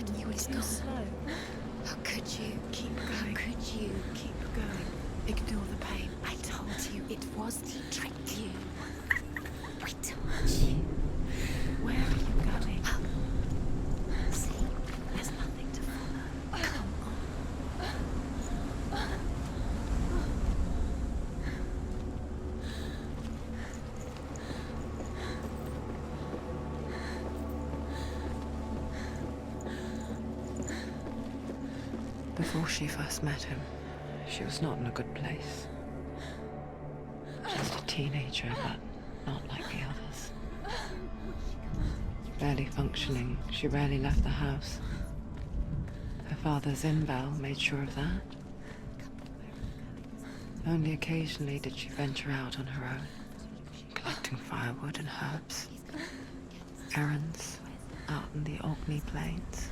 God, you were too slow. How could you? Keep going. How could you? Keep going. Ignore the pain. I told you it was. He tricked you. I told you. Where are you going? See, there's nothing to follow. Come on. Before she first met him, she was not in a good place. Just a teenager, but not like the others. Barely functioning, she rarely left the house. Her father's inval made sure of that. Only occasionally did she venture out on her own, collecting firewood and herbs, errands out in the Orkney plains.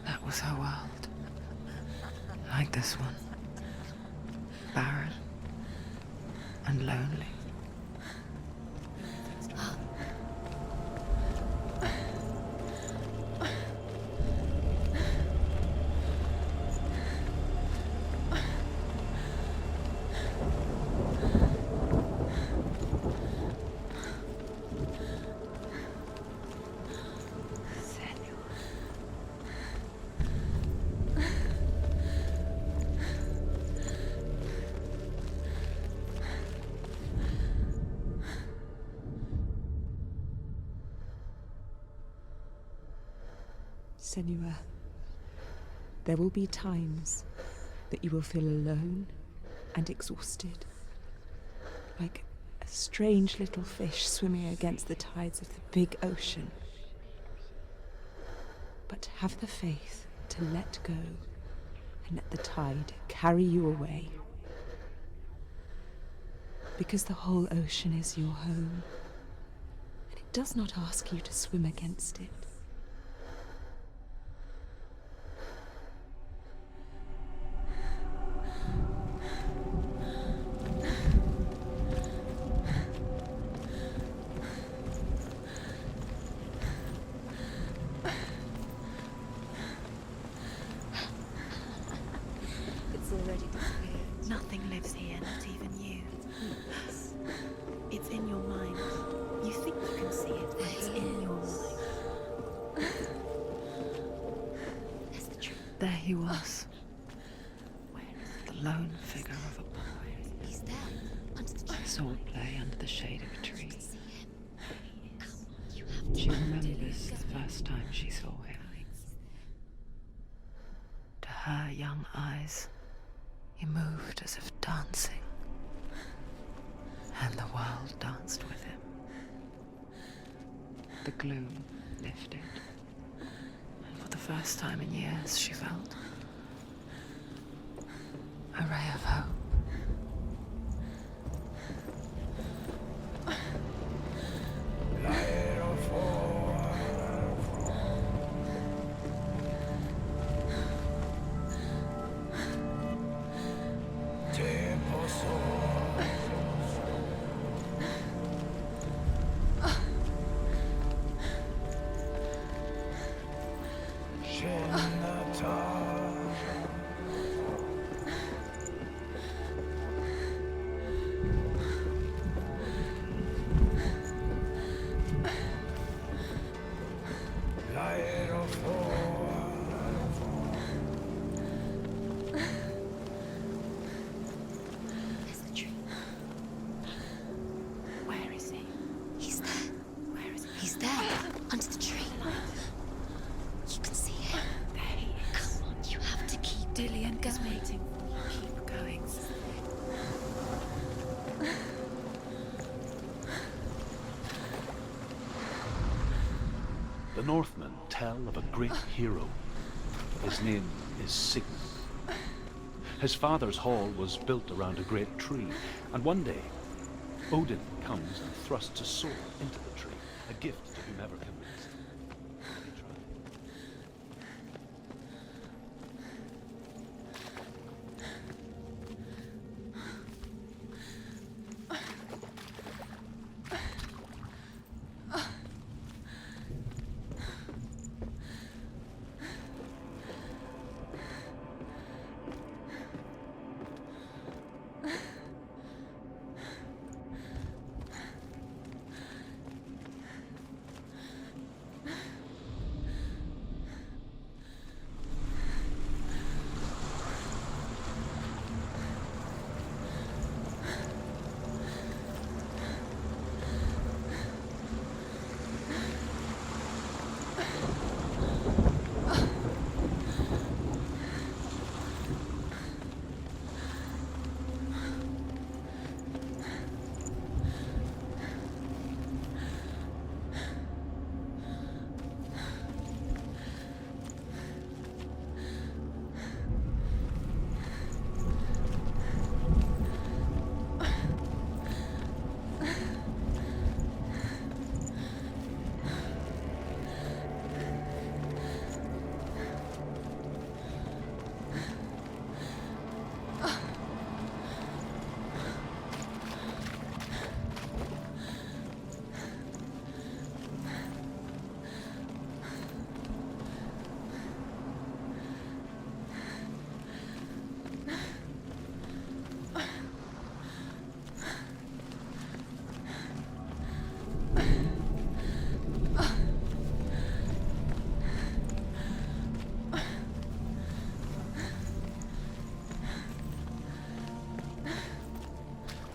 That was her world. Like this one. Barren and lonely. Senua, there will be times that you will feel alone and exhausted, like a strange little fish swimming against the tides of the big ocean. But have the faith to let go and let the tide carry you away. Because the whole ocean is your home, and it does not ask you to swim against it. It's already disappeared. Nothing lives here, not even you. It's in your mind. You think you can see it, but it's in your mind. That's the truth. There he was, the lone figure of a boy. He's there, under the tree. Sword play under the shade of a tree. See him. Come on, you have to. She remembers the first time she saw him. To her young eyes, he moved as if dancing, and the world danced with him. The gloom lifted, and for the first time in years she felt a ray of hope. That's the truth. Where is he? He's there. Where is he? He's there, under the tree. You can see him. There he is. Come on, you have to keep Dillian is going. waiting for you. Keep going. The Northmen tell of a great hero. His name is Sigmund. His father's hall was built around a great tree, and one day, Odin comes and thrusts a sword into the tree, a gift to whomever can resist. They try.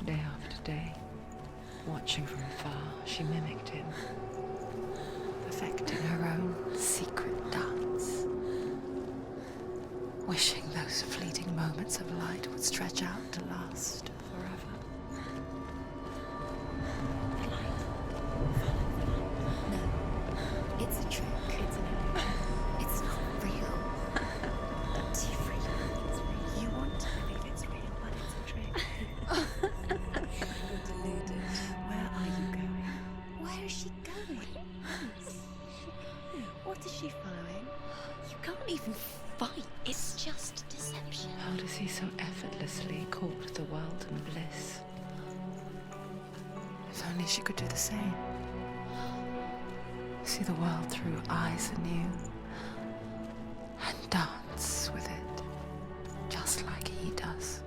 Day after day, watching from afar, she mimicked him, perfecting her own secret dance, wishing those fleeting moments of light would stretch out to last forever. No, it's a trick. It's an illusion. It's not real. Don't you really think it's real? You want to believe it's real, but it's a trick. You're deluded. Where are you going? Where is she going? What is she following? You can't even fight. It's just deception. How does he so effortlessly court the world and bliss? If only she could do the same. See the world through eyes anew and dance with it, just like he does.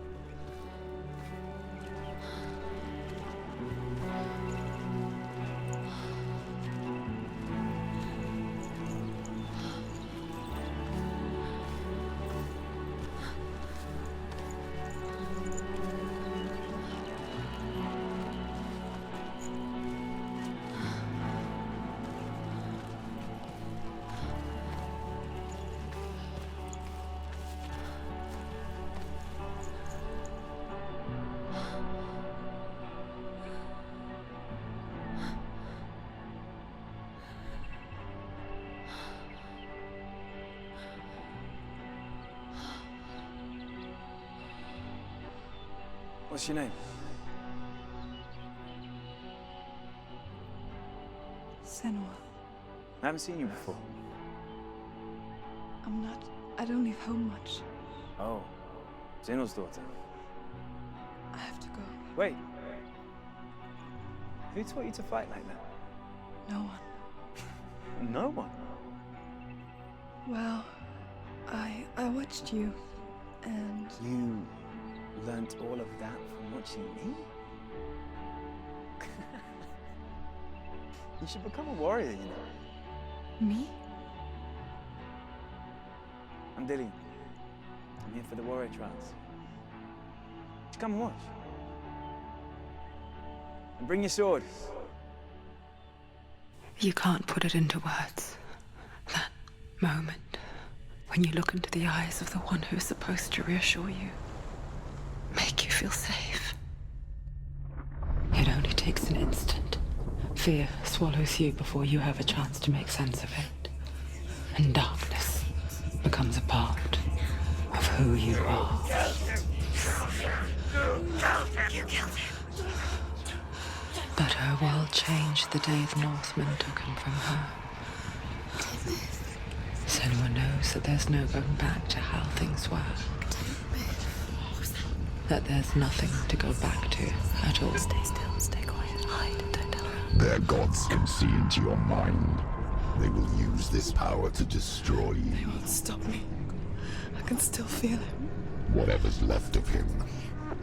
What's your name? Senua. I haven't seen you before. I don't leave home much. Oh, Zenua's daughter. I have to go. Wait. Who taught you to fight like that? No one. No one. Well, I watched you, and You learnt all of that from watching me? You should become a warrior, you know. me? I'm Dillian. I'm here for the warrior trials. Just come and watch. And bring your sword. You can't put it into words. That moment when you look into the eyes of the one who's supposed to reassure you, make you feel safe. It only takes an instant. Fear swallows you before you have a chance to make sense of it. And darkness becomes a part of who you are. You killed him. But her world changed the day the Northmen took him from her. Senua knows that there's no going back to how things were. That there's nothing to go back to at all. Stay still, stay quiet, hide, don't tell her. Their gods can see into your mind. They will use this power to destroy you. They won't stop me. I can still feel him. Whatever's left of him,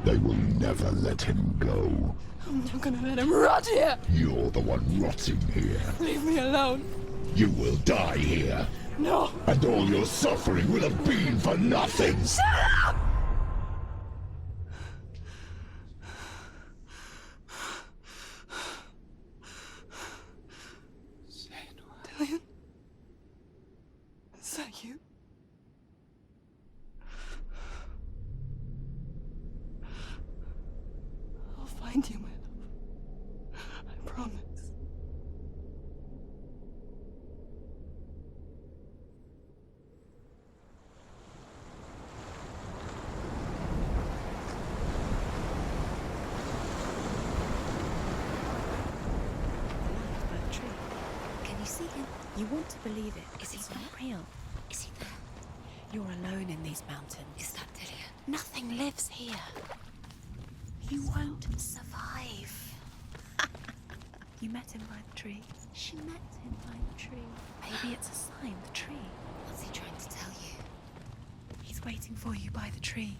they will never let him go. I'm not gonna let him rot here. You're the one rotting here. Leave me alone. You will die here. No. And all your suffering will have been for nothing. Shut up! Dillian? you. I'll find you, my love. I promise. Can you see him? You want to believe it. Is he not real? Is he there? You're alone in these mountains. Is that Dillian? Nothing lives here. You won't survive. You met him by the tree. She met him by the tree. Maybe it's a sign, the tree. What's he trying to tell you? He's waiting for you by the tree.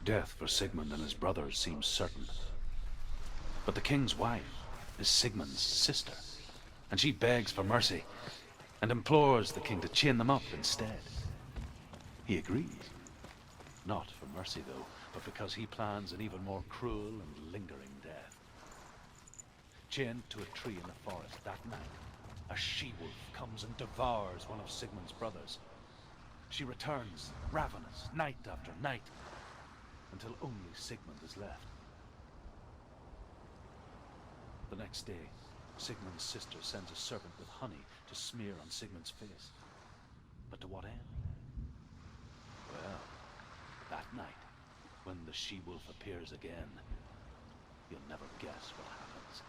Death for Sigmund and his brothers seems certain. But the king's wife is Sigmund's sister, and she begs for mercy and implores the king to chain them up instead. He agrees. Not for mercy, though, but because he plans an even more cruel and lingering death. Chained to a tree in the forest that night, a she-wolf comes and devours one of Sigmund's brothers. She returns, ravenous, night after night, until only Sigmund is left. The next day, Sigmund's sister sends a servant with honey to smear on Sigmund's face. But to what end? Well, that night, when the she-wolf appears again, you'll never guess what happens.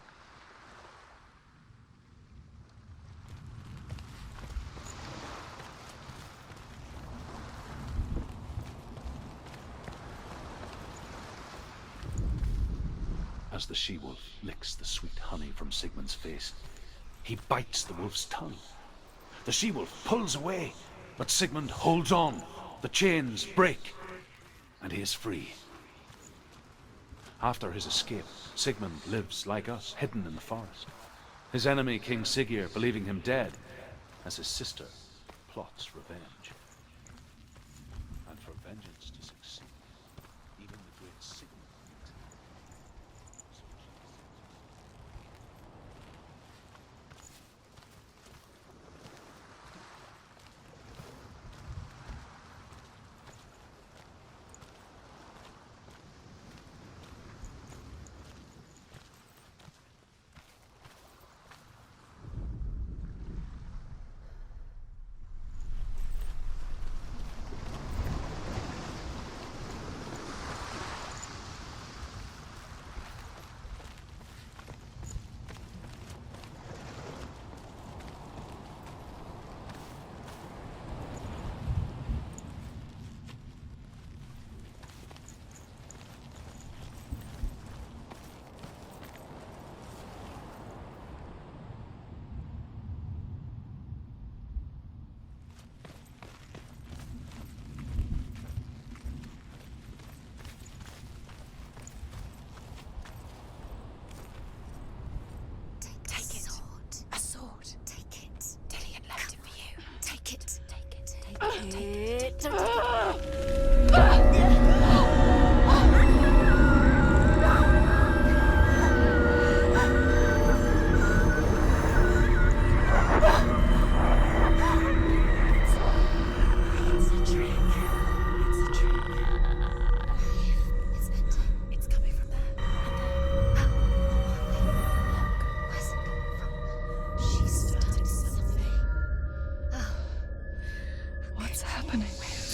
As the she-wolf licks the sweet honey from Sigmund's face, he bites the wolf's tongue. The she-wolf pulls away, but Sigmund holds on. The chains break, and he is free. After his escape, Sigmund lives like us, hidden in the forest. His enemy, King Siggeir, believing him dead, as his sister plots revenge. And for vengeance to succeed, even the great Sigmund.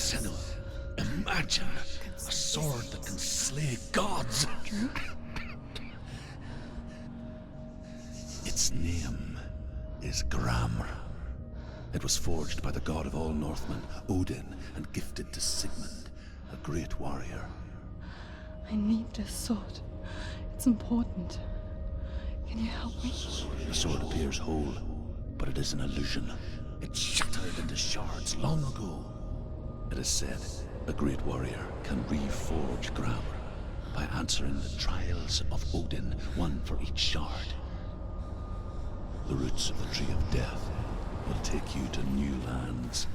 Senua, imagine a sword that can slay gods. Its name is Gramr. It was forged by the god of all Northmen, Odin, and gifted to Sigmund, a great warrior. I need this sword. It's important. Can you help me? The sword appears whole, but it is an illusion. It shattered into shards long ago. It is said a great warrior can reforge Gramr by answering the trials of Odin, one for each shard. The roots of the Tree of Death will take you to new lands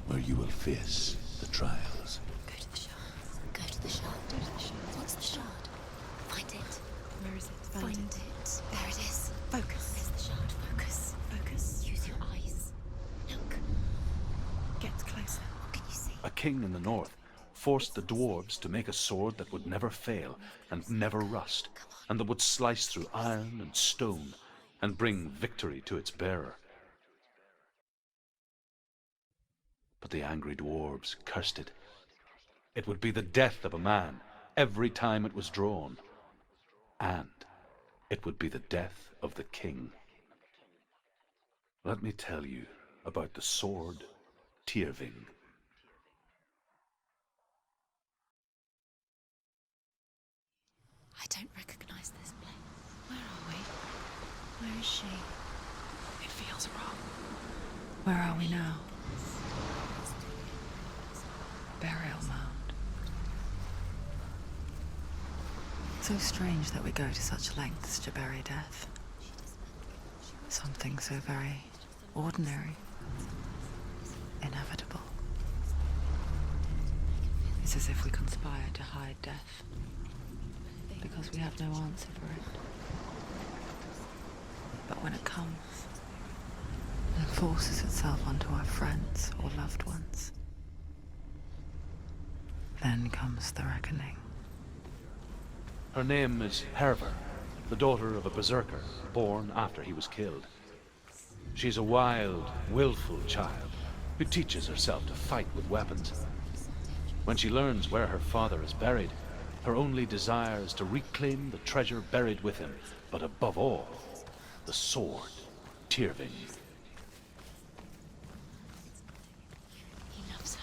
where you will face the trials. Go to the shard. Go to the shard. Go to the shard. What's the shard? Find it. Where is it? Find it. it. There it is. Focus. There's the shard. Focus. Focus. Use your eyes. Look. Get closer. What can you see? A king in the north forced the dwarves to make a sword that would never fail and never rust, and that would slice through iron and stone and bring victory to its bearer. But the angry dwarves cursed it. It would be the death of a man every time it was drawn, and it would be the death of the king. Let me tell you about the sword Tyrving. I don't recognize this place. Where are we? Where is she? It feels wrong. Where are we now? Burial mound. So strange that we go to such lengths to bury death. Something so very ordinary, inevitable. It's as if we conspire to hide death, because we have no answer for it. But when it comes, and forces itself onto our friends or loved ones, then comes the reckoning. Her name is Herver, the daughter of a berserker born after he was killed. She's a wild, willful child who teaches herself to fight with weapons. When she learns where her father is buried, her only desire is to reclaim the treasure buried with him, but above all, the sword, Tyrving. He loves her.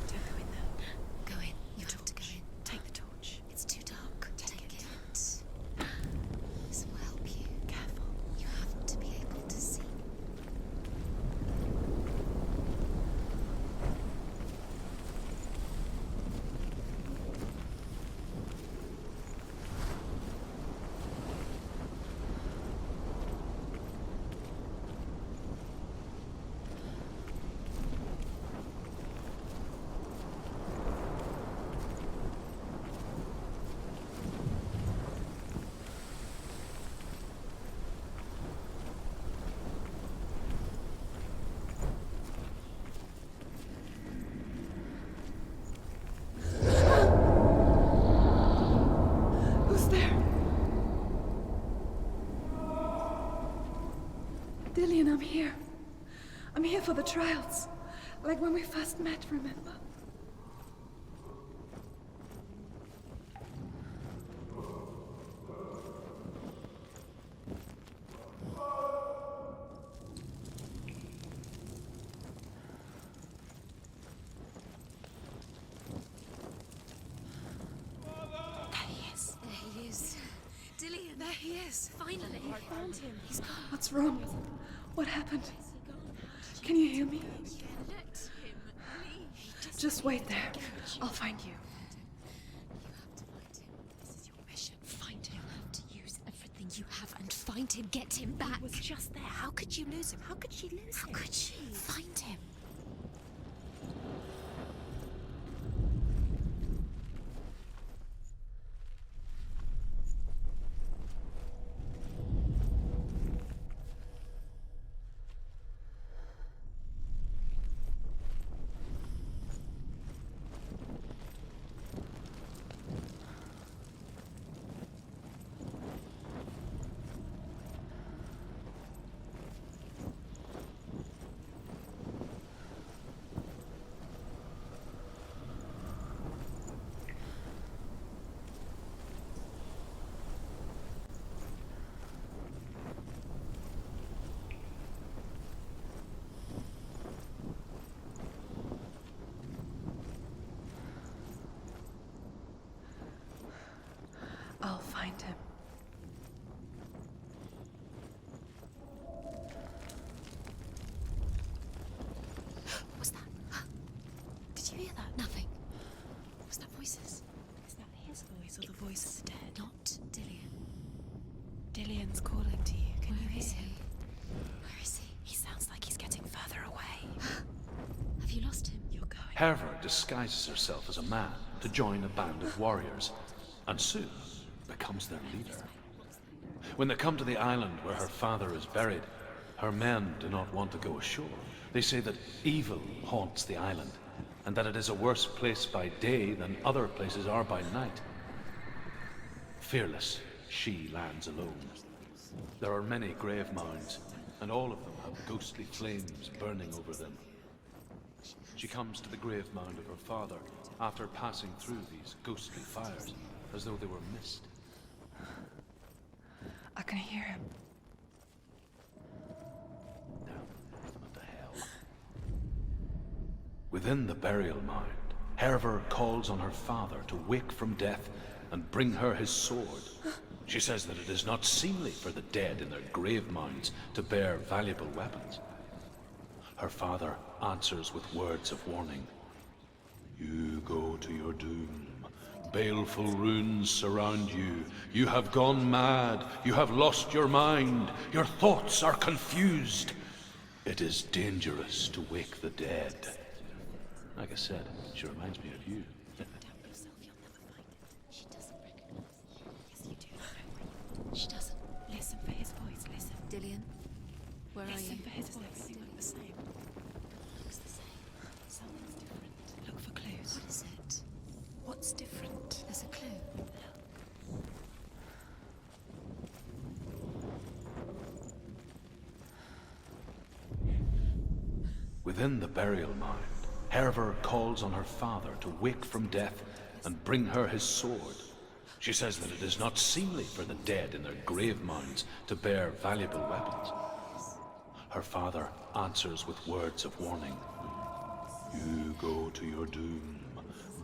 Don't go in there. Go in. You have to go in. Take the torch. It's too dark. Take it. This will help you. Careful. You have to be able to see. Who's there? Dillian, I'm here. I'm here for the trials. Like when we first met, remember? There he is. There he is. Dillian. There he is. Finally. I found him. He's gone. What's wrong? What happened? Can you hear me? Just wait there. I'll find you. You have to find him. This is your mission. Find him. You have to use everything you have and find him. Get him back. He was just there. How could you lose him? How could she lose him? How could she? Find him. find him. What's that? Did you hear that? Nothing. Was that voices? Is that his voice or the voice of the dead? Not Dillian. Dillian's calling to you. Can you Where hear is he? him? Where is he? He sounds like he's getting further away. Have you lost him? You're going. Herva disguises herself as a man to join a band of warriors, and soon becomes their leader. When they come to the island where her father is buried, her men do not want to go ashore. They say that evil haunts the island, and that it is a worse place by day than other places are by night. Fearless, she lands alone. There are many grave mounds, and all of them have ghostly flames burning over them. She comes to the grave mound of her father after passing through these ghostly fires, as though they were mist. I can hear him. Down into hell. Within the burial mound, Herva calls on her father to wake from death and bring her his sword. She says that it is not seemly for the dead in their grave mounds to bear valuable weapons. Her father answers with words of warning. You go to your doom. Baleful runes surround you. You have gone mad. You have lost your mind. Your thoughts are confused. It is dangerous to wake the dead. Like I said, she reminds me of you. She doesn't recognize you. Yes, you do. She doesn't. Listen for his voice. Listen. Dillian, where are Listen you? for his voice. They look the same. Looks the same. Something's different. Look for clues. What is it? What's different? There's a clue. Within the burial mound, Herva calls on her father to wake from death and bring her his sword. She says that it is not seemly for the dead in their grave mounds to bear valuable weapons. Her father answers with words of warning. You go to your doom.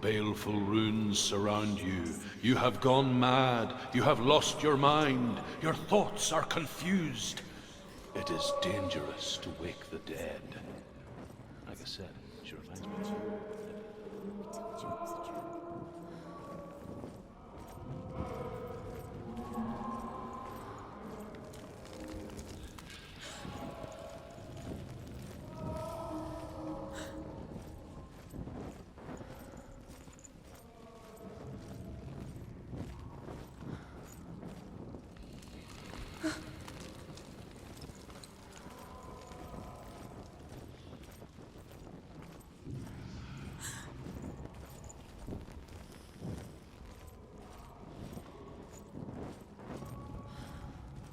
Baleful runes surround you. You have gone mad. You have lost your mind. Your thoughts are confused. It is dangerous to wake the dead. Like I said, she reminds me of you. We told you it was a trap.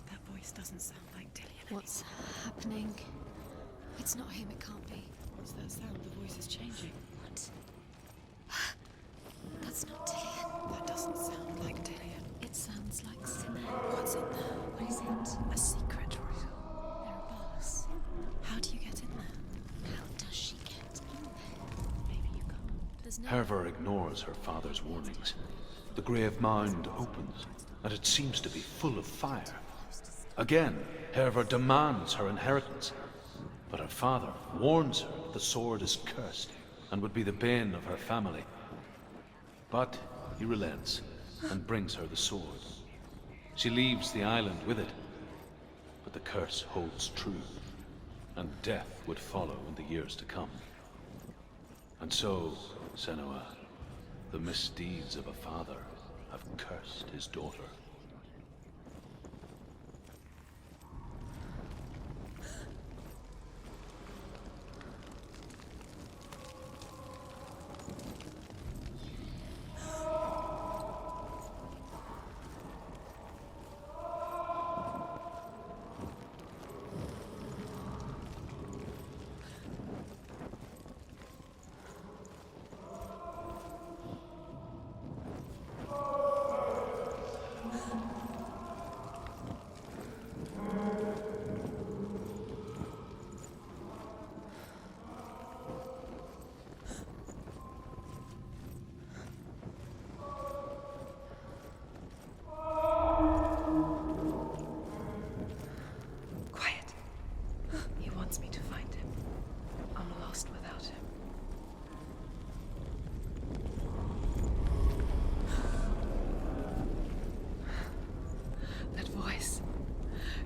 That voice doesn't sound like Dillian. What's happening? It's not him, it can't be. What's that sound? The voice is changing. What? That's not Dillian. That doesn't sound like Dillian. It sounds like Senua. What's in there? What is it? A secret room. There are bars. How do you get in there? How does she get in there? Maybe you can't. There's no... Herva ignores her father's warnings. The grave mound opens, and it seems to be full of fire. Again, Herva demands her inheritance, but her father warns her the sword is cursed and would be the bane of her family. But he relents and brings her the sword. She leaves the island with it, but the curse holds true, and death would follow in the years to come. And so, Senua, the misdeeds of a father have cursed his daughter.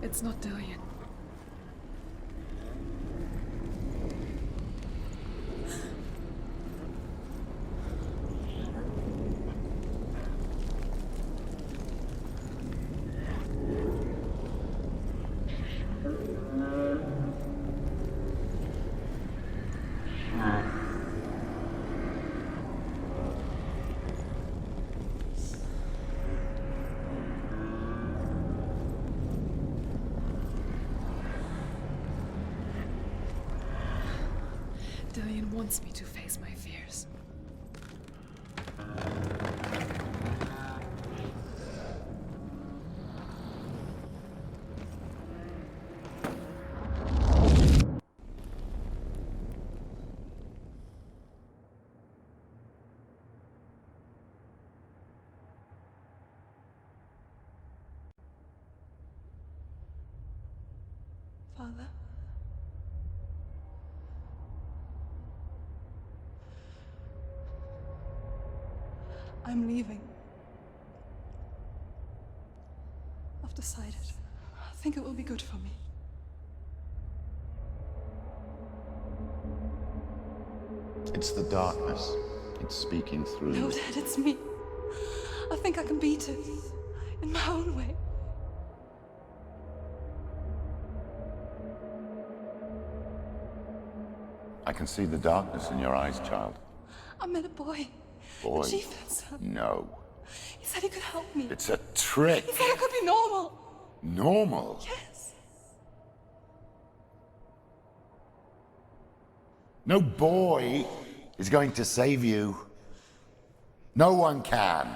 It's not Dillion. Dillion wants me to face my fears. Father? I'm leaving. I've decided. I think it will be good for me. It's the darkness. It's speaking through No, you. Dad, it's me. I think I can beat it. In my own way. I can see the darkness in your eyes, child. I met a boy. Boy. The chief and son. No. He said he could help me. It's a trick. He said I could be normal. Normal? Yes. No boy is going to save you. No one can.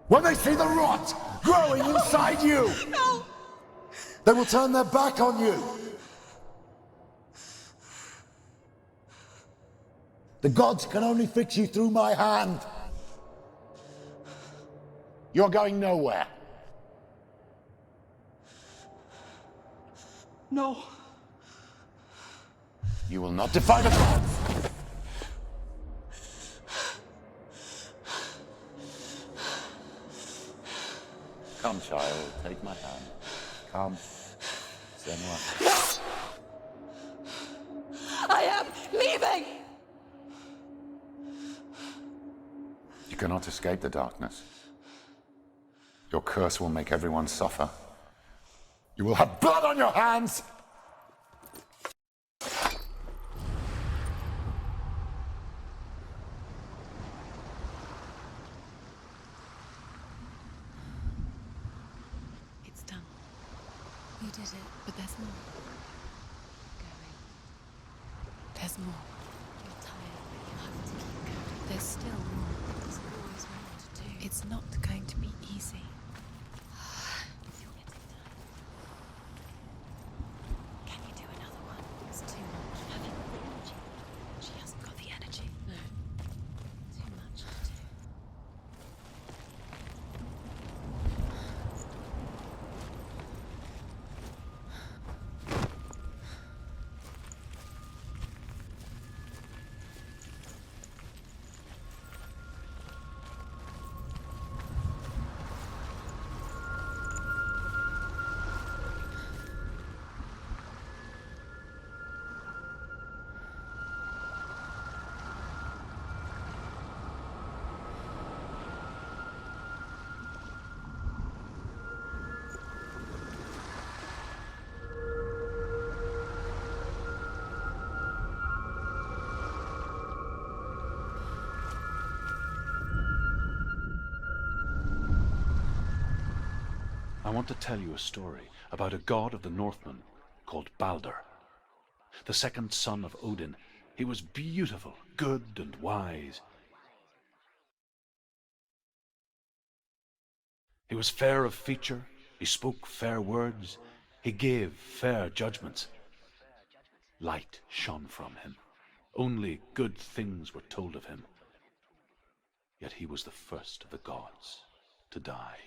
When they see the rot growing inside you, No! they will turn their back on you. The gods can only fix you through my hand. You're going nowhere. No. You will not defy the gods. Come, child, take my hand. Come. Senua. I am leaving! You cannot escape the darkness. Your curse will make everyone suffer. You will have blood on your hands! It's done. You did it. But there's more. Going. There's more. You're tired, but you have to keep going. There's still more. There's always more to do. It's not going to be easy. You're getting tired. Can you do another one? It's too much. Have you got the energy? She hasn't got the energy. No. Too much to do. I want to tell you a story about a god of the Northmen called Balder. The second son of Odin. He was beautiful, good and wise. He was fair of feature, he spoke fair words, he gave fair judgments. Light shone from him. Only good things were told of him. Yet he was the first of the gods to die.